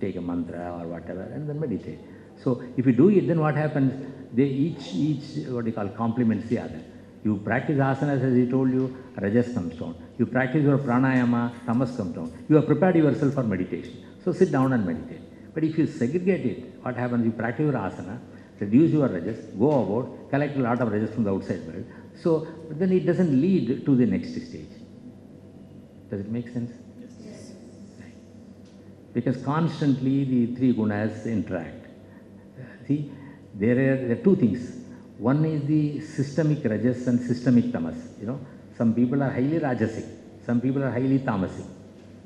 take a mantra or whatever, and then meditate. So if you do it, then what happens? They each what you call complements the other. You practice asanas as I told you, rajas comes down. You practice your pranayama, tamas comes down. You have prepared yourself for meditation. So sit down and meditate. But if you segregate it, what happens? You practice your asana, reduce your rajas, go about, collect a lot of rajas from the outside world. So then it doesn't lead to the next stage. Does it make sense? Yes. Right. Because constantly the three gunas interact. See, there are two things. One is the systemic rajas and systemic tamas. Some people are highly rajasic, some people are highly tamasic.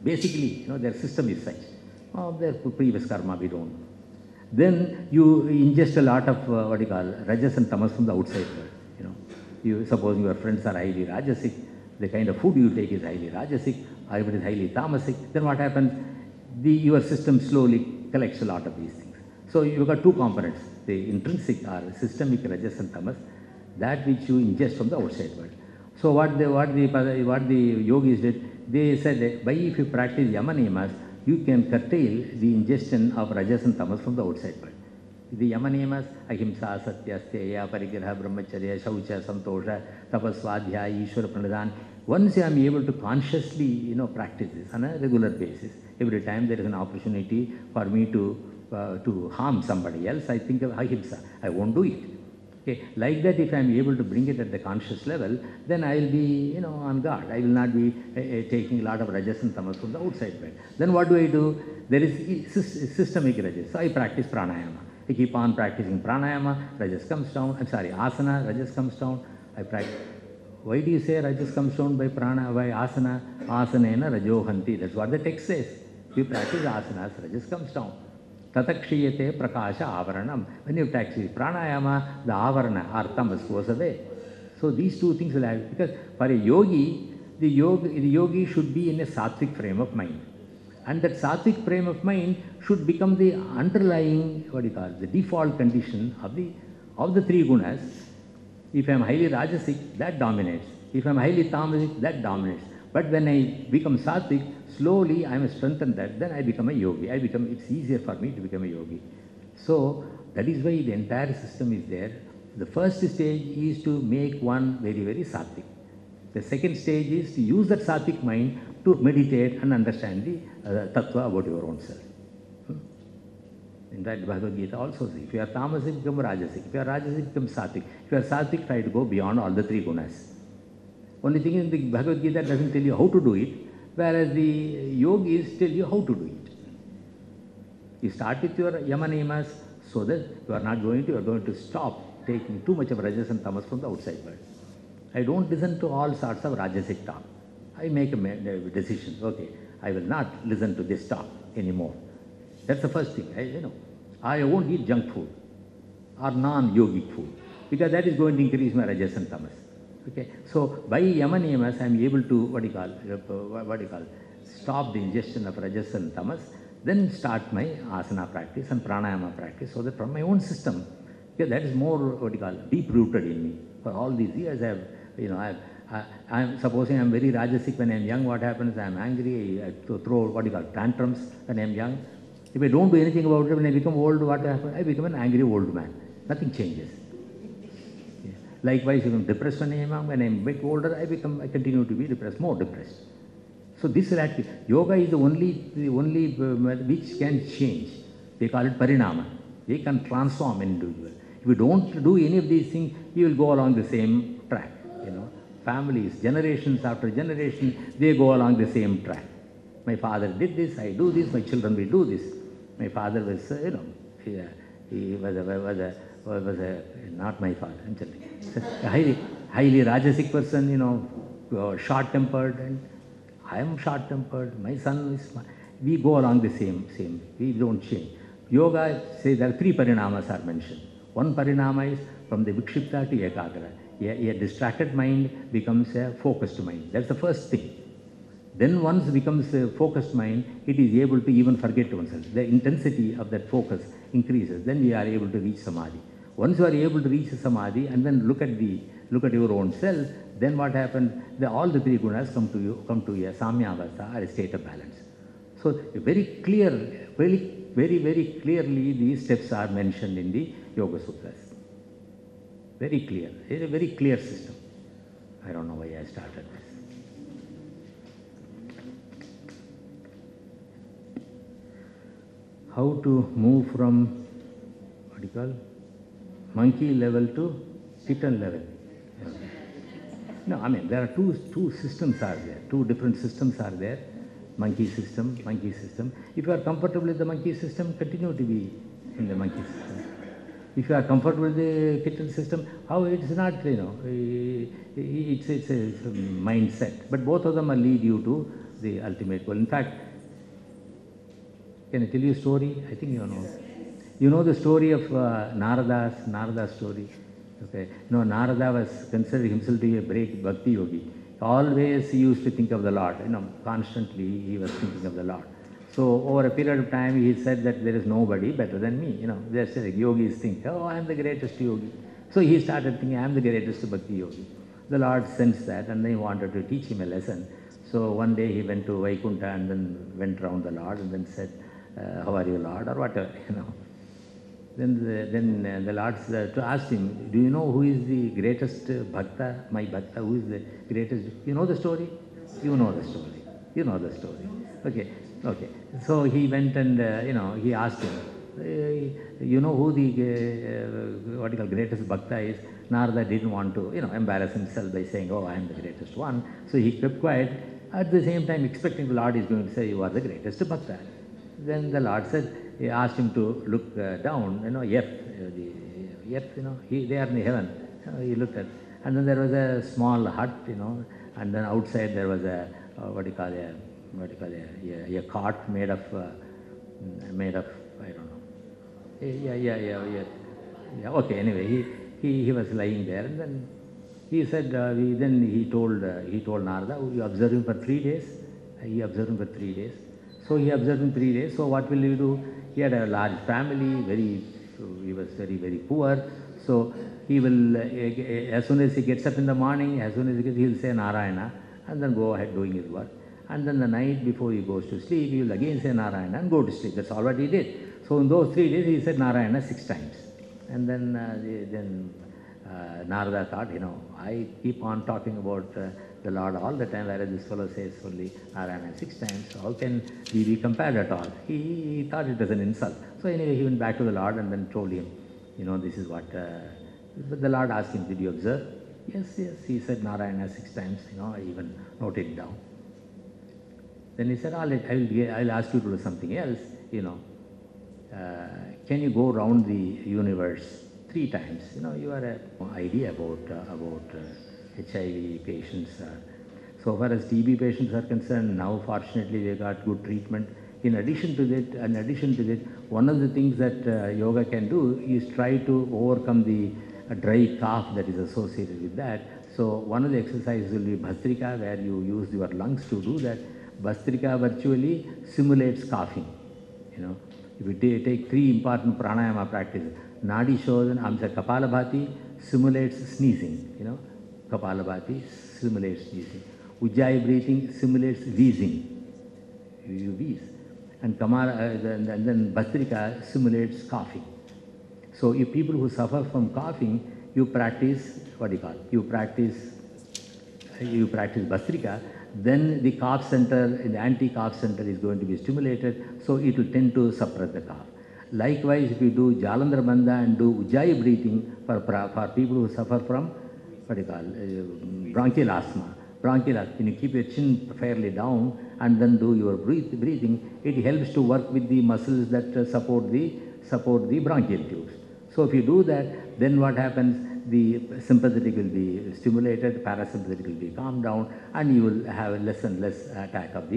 Basically, their system is such. Their previous karma, we don't know. Then you ingest a lot of rajas and tamas from the outside world. You suppose your friends are highly rajasic, the kind of food you take is highly rajasic, or if it is highly tamasic, then what happens? Your system slowly collects a lot of these things. So you've got two components, the intrinsic or systemic rajas and tamas, that which you ingest from the outside world. So what the yogis did, they said that by if you practice yama niyamas, you can curtail the ingestion of rajas and tamas from the outside world. The yama niyamas, ahimsa, satya, steya, parigraha, brahmacharya, shaucha, santosha, tapas, svadhyaya, ishvara pranidhan. Once I am able to consciously, practice this on a regular basis, every time there is an opportunity for me to harm somebody else, I think of ahimsa. I won't do it. Okay. Like that, if I am able to bring it at the conscious level, then I will be, on guard. I will not be taking a lot of rajas and tamas from the outside world. Then what do? There is systemic rajas. So I practice pranayama. I keep on practicing pranayama, rajas comes down. I'm sorry, asana, rajas comes down. I practice. Why do you say rajas comes down by prana, by asana? Asanena rajohanti. That's what the text says. If you practice asanas, rajas comes down. Tatakshiyate prakasha avaranam. When you practice pranayama, the avarana or tamas goes away. So these two things will have, because for a yogi, the yogi should be in a sattvic frame of mind. And that sattvic frame of mind should become the underlying, the default condition of the three gunas. If I am highly rajasic, that dominates. If I am highly tamasic, that dominates. But when I become sattvic, slowly I am strengthened that, then I become a yogi. It's easier for me to become a yogi. So that is why the entire system is there. The first stage is to make one very, very sattvic. The second stage is to use that sattvic mind to meditate and understand the tattva about your own self. In fact, Bhagavad Gita also says, if you are tamasic, become rajasic. If you are rajasic, become sattvic. If you are sattvic, try to go beyond all the three gunas. Only thing is, the Bhagavad Gita doesn't tell you how to do it, whereas the yogis tell you how to do it. You start with your yama niyamas so that you are going to stop taking too much of rajas and tamas from the outside world. I don't listen to all sorts of rajasic talk. I make a decision, okay, I will not listen to this talk anymore. That's the first thing. I won't eat junk food or non-yogic food, because that is going to increase my rajas and tamas. Okay, so by yama niyamas, I am able to stop the ingestion of rajas and tamas, then start my asana practice and pranayama practice, so that from my own system, because that is more deep rooted in me. For all these years, I am supposing I am very rajasic when I am young. What happens? I am angry. I throw tantrums when I am young. If I don't do anything about it, when I become old, what happens? I become an angry old man. Nothing changes. Likewise, if I am depressed when I am young, when I am a bit older, I continue to be depressed, more depressed. So this is actually, yoga is the only which can change. They call it parinama. They can transform an individual. If you don't do any of these things, you will go along the same track. Families, generations after generation, they go along the same track. My father did this, I do this, my children will do this. My father was, he was not my father, I'm telling you. A highly rajasic person, short-tempered, and I am short-tempered, my son is, we go along the same, we don't change. Yoga says there are three parinamas are mentioned. One parinama is from the vikshipta to ekagra. A distracted mind becomes a focused mind. That's the first thing. Then once it becomes a focused mind, it is able to even forget oneself. The intensity of that focus increases. Then we are able to reach samadhi. Once you are able to reach samadhi and then look at your own self, then what happens? All the three gunas come to a samyavastha, or a state of balance. So a very very, very clearly these steps are mentioned in the Yoga Sutras. Very clear. It's a very clear system. I don't know why I started this. How to move from, what do you call, monkey level to kitten level. Yeah. No, I mean, there are two systems are there. Two different systems are there. Monkey system, monkey system. If you are comfortable with the monkey system, continue to be in the monkey system. If you are comfortable with the kitten system, how it's not, it's a mindset. But both of them will lead you to the ultimate goal. In fact, can I tell you a story? I think you know. You know the story of Narada's story. Okay. No, Narada was considered himself to be a great bhakti yogi. Always he used to think of the Lord. Constantly he was thinking of the Lord. So over a period of time he said that there is nobody better than me. Just like yogis think, oh, I am the greatest yogi. So he started thinking, I am the greatest bhakti yogi. The Lord sensed that and then he wanted to teach him a lesson. So one day he went to Vaikuntha and then went around the Lord and then said, how are you, Lord, or whatever, Then the Lord asked him, do you know who is the greatest bhakta, my bhakta, who is the greatest? You know the story? You know the story. You know the story. Okay. So he went and, he asked him, you know who the greatest bhakta is? Narada didn't want to, embarrass himself by saying, oh, I am the greatest one. So he kept quiet, at the same time expecting the Lord is going to say, you are the greatest bhakta. Then the Lord said, he asked him to look down, they are in the heaven. He looked at, and then there was a small hut, and then outside there was a, a cart made of, I don't know. Yeah. Okay, anyway, he was lying there, and then he said, then he told Narada, you observe him for 3 days. He observed him for 3 days. So he observed him 3 days. So what will you do? He had a large family, he was very, very poor. So he will, as soon as he gets up in the morning, he will say Narayana and then go ahead doing his work. And then the night before he goes to sleep, he will again say Narayana and go to sleep. That's all what he did. So in those 3 days, he said Narayana 6 times. And then Narada thought, I keep on talking about the Lord all the time, whereas this fellow says only Narayana 6 times. So how can we be compared at all? He thought it was an insult. So anyway, he went back to the Lord and then told him, this is what... but the Lord asked him, did you observe? Yes. He said Narayana 6 times, I even noted it down. Then he said, all right, I'll ask you to do something else, can you go around the universe 3 times? You are an idea about HIV patients. So far as TB patients are concerned, now fortunately they got good treatment. In addition to that, one of the things that yoga can do is try to overcome the dry cough that is associated with that. So one of the exercises will be Bhastrika, where you use your lungs to do that. Bhastrika virtually simulates coughing. If you take 3 important pranayama practices, Nadi Shodhana, Kapalabhati simulates sneezing. Kapalabhati simulates sneezing. Ujjayi breathing simulates wheezing. You wheeze. And then Bhastrika simulates coughing. So if people who suffer from coughing, you practice, you practice Bhastrika, then the cough center, the anti-cough center is going to be stimulated, so it will tend to suppress the cough. Likewise, if you do Jalandhar Bandha and do Ujjayi breathing for people who suffer from bronchial asthma. When you keep your chin fairly down and then do your breathing, it helps to work with the muscles that support the bronchial tubes. So if you do that, then what happens? The sympathetic will be stimulated, parasympathetic will be calmed down, and you will have less and less attack of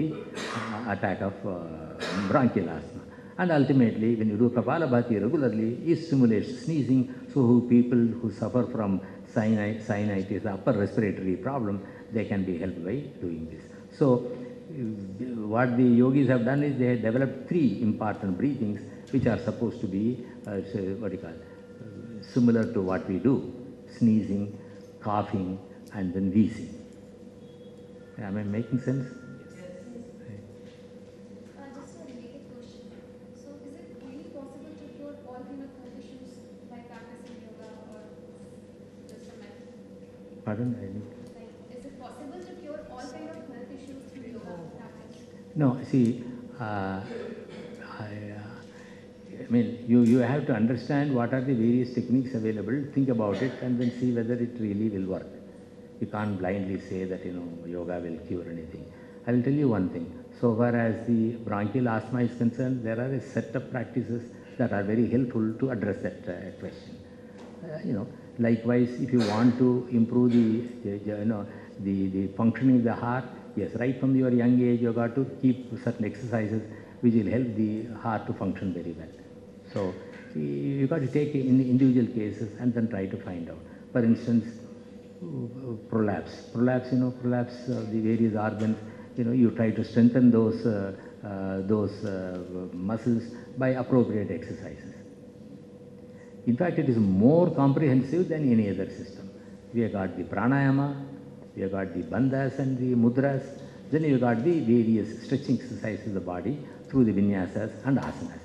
bronchial asthma. And ultimately, when you do Kapalabhati regularly, it stimulates sneezing. So people who suffer from sinusitis, the upper respiratory problem, they can be helped by doing this. So what the yogis have done is they have developed 3 important breathings which are supposed to be similar to what we do: sneezing, coughing, and then wheezing. Am I making sense? Just a related question. So, is it kind of health issues by practicing yoga or just a method? Pardon? I didn't. Like, is it possible to cure all kind of health issues through yoga practice? No, see, I mean, you have to understand what are the various techniques available, think about it, and then see whether it really will work. You can't blindly say that, yoga will cure anything. I will tell you one thing. So far as the bronchial asthma is concerned, there are a set of practices that are very helpful to address that question. Likewise, if you want to improve the functioning of the heart, yes, right from your young age, you got to keep certain exercises which will help the heart to function very well. So you got to take in individual cases and then try to find out. For instance, prolapse of the various organs. You try to strengthen those muscles by appropriate exercises. In fact, it is more comprehensive than any other system. We have got the pranayama, we have got the bandhas and the mudras, then you have got the various stretching exercises of the body through the vinyasas and asanas.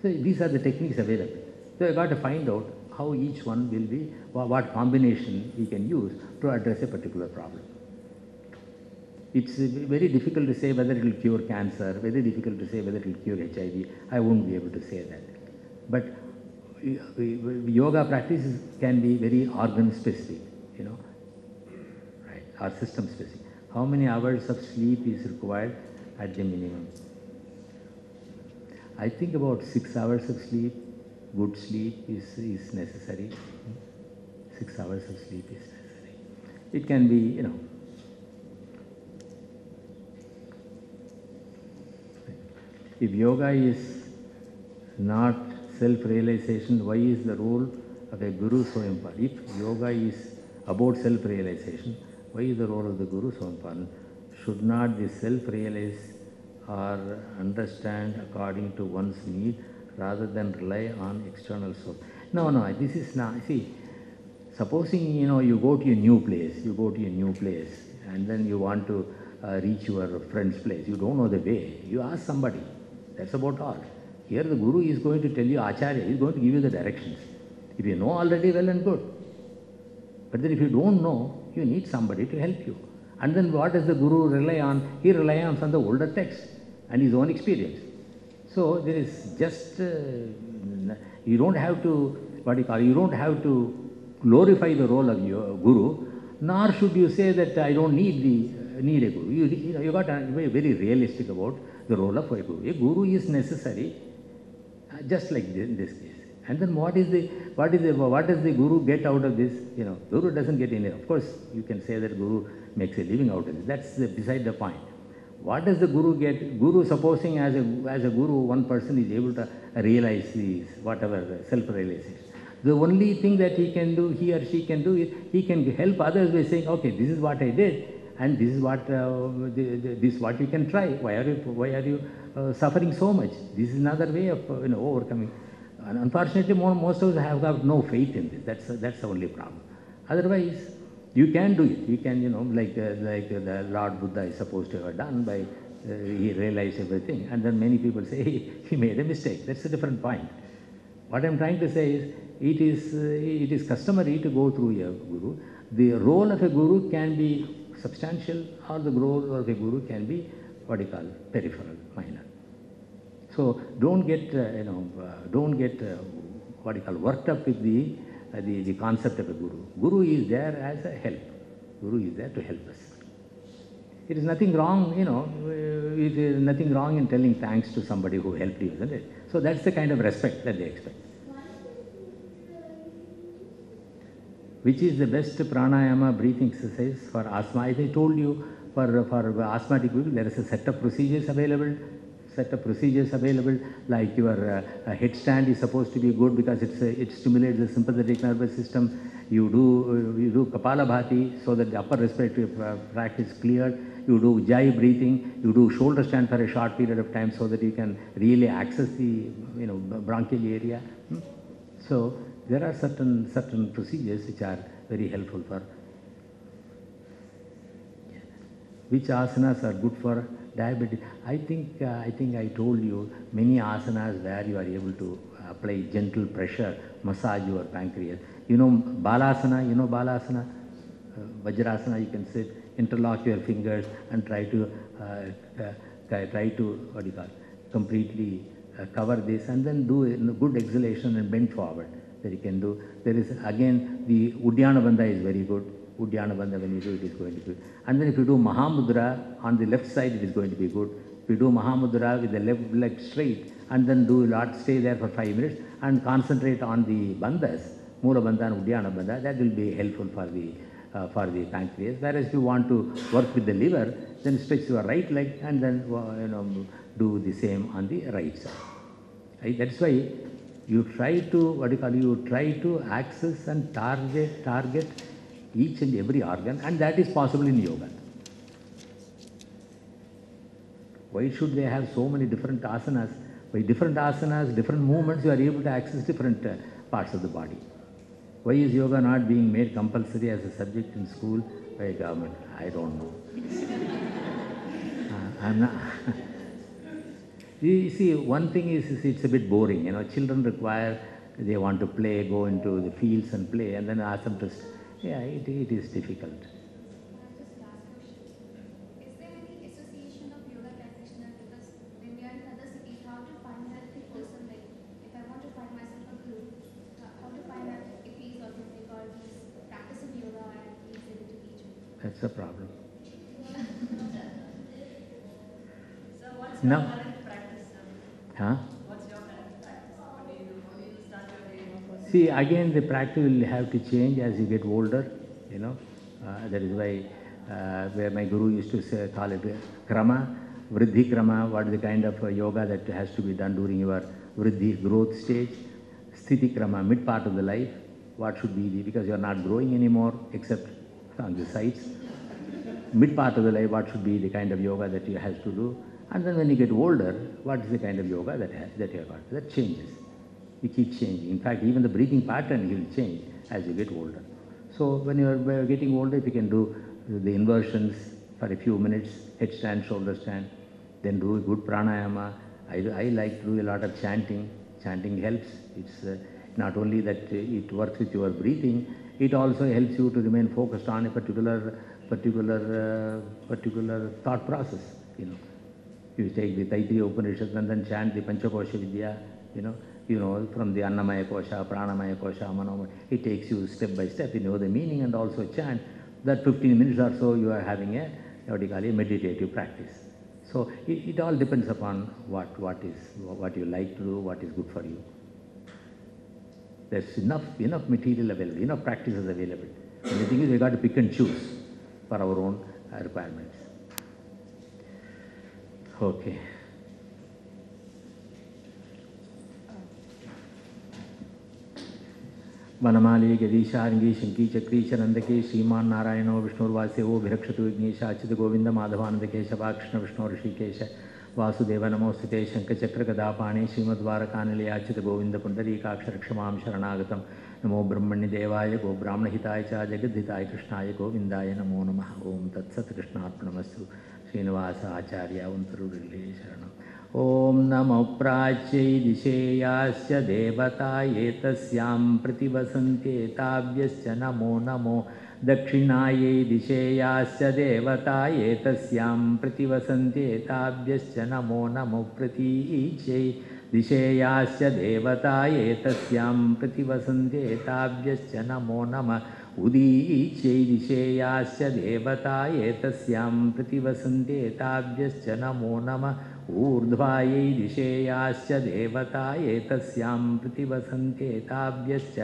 So these are the techniques available. So you have got to find out how each one will be, what combination we can use to address a particular problem. It's very difficult to say whether it will cure cancer, very difficult to say whether it will cure HIV. I won't be able to say that. But yoga practices can be very organ specific, right, or system specific. How many hours of sleep is required at the minimum? I think about 6 hours of sleep, good sleep is necessary. 6 hours of sleep is necessary. It can be, if yoga is not self-realization, why is the role of a guru so important? If yoga is about self-realization, why is the role of the guru so important? Should not the self-realize or understand according to one's need rather than rely on external source? No, this is not. See, supposing, you go to a new place, and then you want to reach your friend's place. You don't know the way. You ask somebody. That's about all. Here the guru is going to tell you, Acharya is going to give you the directions. If you know already, well and good. But then if you don't know, you need somebody to help you. And then what does the guru rely on? He relies on some of the older texts and his own experience. So there is just, you don't have to, you don't have to glorify the role of your guru, nor should you say that I don't need a guru. You got to be very realistic about the role of a guru. A guru is necessary, just like in this case. And then what does the guru get out of this? Guru doesn't get any. Of course, you can say that guru makes a living out of it. That's beside the point. What does the guru get? Guru, supposing as a guru, one person is able to realize these, whatever, self-realization. The only thing that he or she can do is, he can help others by saying, okay, this is what I did, and this is what you can try. Why are you suffering so much? This is another way of overcoming. And unfortunately, most of us have got no faith in this. That's the only problem. Otherwise, you can do it. You can, like the Lord Buddha is supposed to have done by he realized everything, and then many people say, hey, he made a mistake. That's a different point. What I'm trying to say is, it is customary to go through a guru. The role of a guru can be substantial, or the role of a guru can be peripheral, minor. So don't get worked up with the concept of a guru. Guru is there as a help. Guru is there to help us. It is nothing wrong, it is nothing wrong in telling thanks to somebody who helped you, isn't it? So that's the kind of respect that they expect. Which is the best pranayama breathing exercise for asthma? As I told you, for asthmatic people, there is a set of procedures available. Like your headstand is supposed to be good because it stimulates the sympathetic nervous system. You do Kapalabhati so that the upper respiratory tract is cleared. You do Ujjayi breathing. You do shoulder stand for a short period of time so that you can really access the bronchial area. So there are certain procedures which are very helpful for. Which asanas are good for diabetes? I think I told you many asanas where you are able to apply gentle pressure, massage your pancreas. You know Balasana, Vajrasana, you can sit, interlock your fingers and try to, what do you call, completely cover this and then do a good exhalation and bend forward. That you can do. There is again the Uddiyana Bandha is very good. Uddiyana Bandha, when you do it, is going to be. And then if you do Mahamudra on the left side, it is going to be good. If you do Mahamudra with the left leg straight and then do a lot, stay there for 5 minutes and concentrate on the bandhas, Mula Bandha and Uddiyana Bandha, that will be helpful for the pancreas. Whereas if you want to work with the liver, then stretch your right leg and then do the same on the right side. Right? That's why you try to, you try to access and target each and every organ, and that is possible in yoga. Why should they have so many different asanas? By different asanas, different movements, you are able to access different parts of the body. Why is yoga not being made compulsory as a subject in school by government? I don't know. I'm not. You see, one thing is it's a bit boring. Children they want to play, go into the fields and play, and then ask them to. It is difficult. Just last question. Is there any association of yoga practitioners? Because when we are in other cities, how to find a healthy person? Like, if I want to find myself a guru, how to find out if he's authentic or he's practicing yoga and he's able to teach me? That's a problem. So what's your current practice? Huh? What's your current practice? What do you do? How do you start your day? See, again, the practice will have to change as you get older, that is why where my guru used to say, call it krama, vriddhi krama, what is the kind of yoga that has to be done during your vriddhi growth stage, sthiti krama, mid part of the life, what should be because you are not growing anymore except on the sides. Mid part of the life, what should be the kind of yoga that you have to do, and then when you get older, what is the kind of yoga that you have got? That changes. You keep changing. In fact, even the breathing pattern will change as you get older. So when you are getting older, if you can do the inversions for a few minutes, headstand, shoulder stand, then do a good pranayama. I like to do a lot of chanting. Chanting helps. It's not only that it works with your breathing, it also helps you to remain focused on a particular thought process. You take the Taittiriya Upanishad and then chant the Panchakosha Vidya, from the Annamaya Kosha, Pranamaya Kosha, Manomaya. It takes you step by step. You know the meaning and also chant. That 15 minutes or so you are having a meditative practice. So it all depends upon what you like to do, what is good for you. There's enough material available, enough practices available. And the thing is, we got to pick and choose for our own requirements. Okay. वनमाली गदीशारंगी शंकी चक्री चरंदके श्रीमान नारायणो विष्णुर्वासेवो भिरक्षतु विघ्नेश अच्युत गोविंद माधवानंद केशवा कृष्ण विष्णु ऋषिकेश वासुदेव नमोस्तुते शंखचक्र गदापाणि श्रीमद्वारकानिलय अच्युत गोविंद पुंडरीकाक्षरक्षमां शरणागतं नमो ब्रह्मण्य देवाय गो ब्राह्मणहिताय च जगद्धिताय कृष्णाय गोविंदाय नमो नमः ओम तत्सत् कृष्णार्पणमस्तु श्रीनिवास आचार्य उन्तरुडिल्ले शरणम् ओम नमो प्राच्यै दिशेयास्य देवतायै तस्यां प्रतिवसन्ते ताभ्यश्च नमो नमो दक्षिणायै दिशेयास्य देवतायै तस्यां प्रतिवसन्ते ताभ्यश्च नमो नमो प्रतीच्यै दिशेयास्य देवतायै तस्यां प्रतिवसन्ते ताभ्यश्च नमो नमः उदीच्यै दिशेयास्य देवतायै तस्यां प्रतिवसन्ते ताभ्यश्च नमो नमः ऊर्ध्वायै दिशेयास्य देवतायै तस्यां प्रतिवसन्ते ताभ्यश्च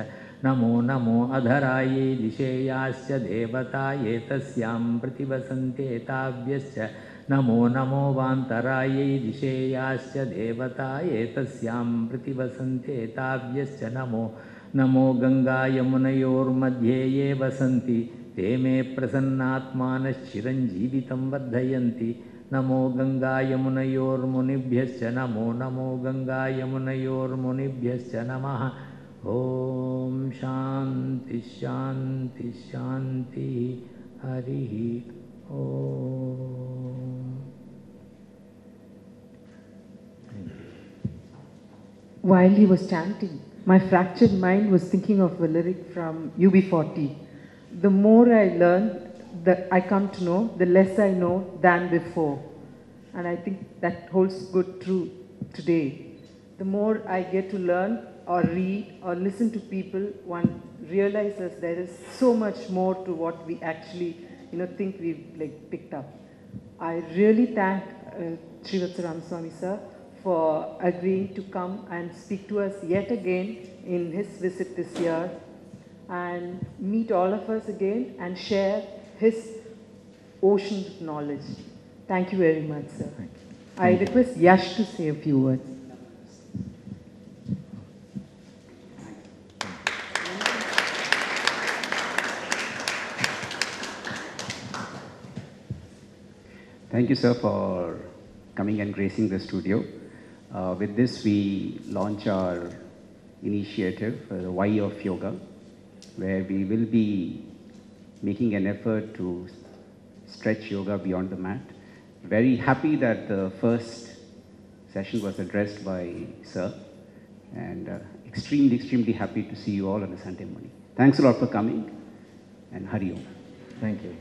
नमो नमो अधरायै दिशेयास्य देवतायै तस्यां प्रतिवसन्ते ताभ्यश्च नमो नमो वान्तरायै दिशेयास्य देवतायै तस्यां प्रतिवसन्ते ताभ्यश्च नमो नमो गंगा यमुनयोर्मध्ये ये वसन्ति ते मे प्रसन्नात्मानश्चिरञ्जीवितं वर्धयन्ति नमो गंगा यमुनयोर्मुनिभ्यश्च नमो नमो गंगा यमुनयोर्मुनिभ्यश्च नमः ओम शांति शांति शांति हरि ओम। while he was chanting, my fractured mind was thinking of a lyric from UB40. The more I learn, I come to know, the less I know than before. And I think that holds good true today. The more I get to learn or read or listen to people, one realizes there is so much more to what we actually, think we've picked up. I really thank Srivatsa Ramaswami sir for agreeing to come and speak to us yet again in his visit this year and meet all of us again and share his ocean of knowledge. Thank you very much, sir. I request Yash to say a few words. Thank you, sir, for coming and gracing the studio. With this, we launch our initiative, the Why of Yoga, where we will be making an effort to stretch yoga beyond the mat. Very happy that the first session was addressed by sir, and extremely, extremely happy to see you all on a Sunday morning. Thanks a lot for coming, and Hari Om. Thank you.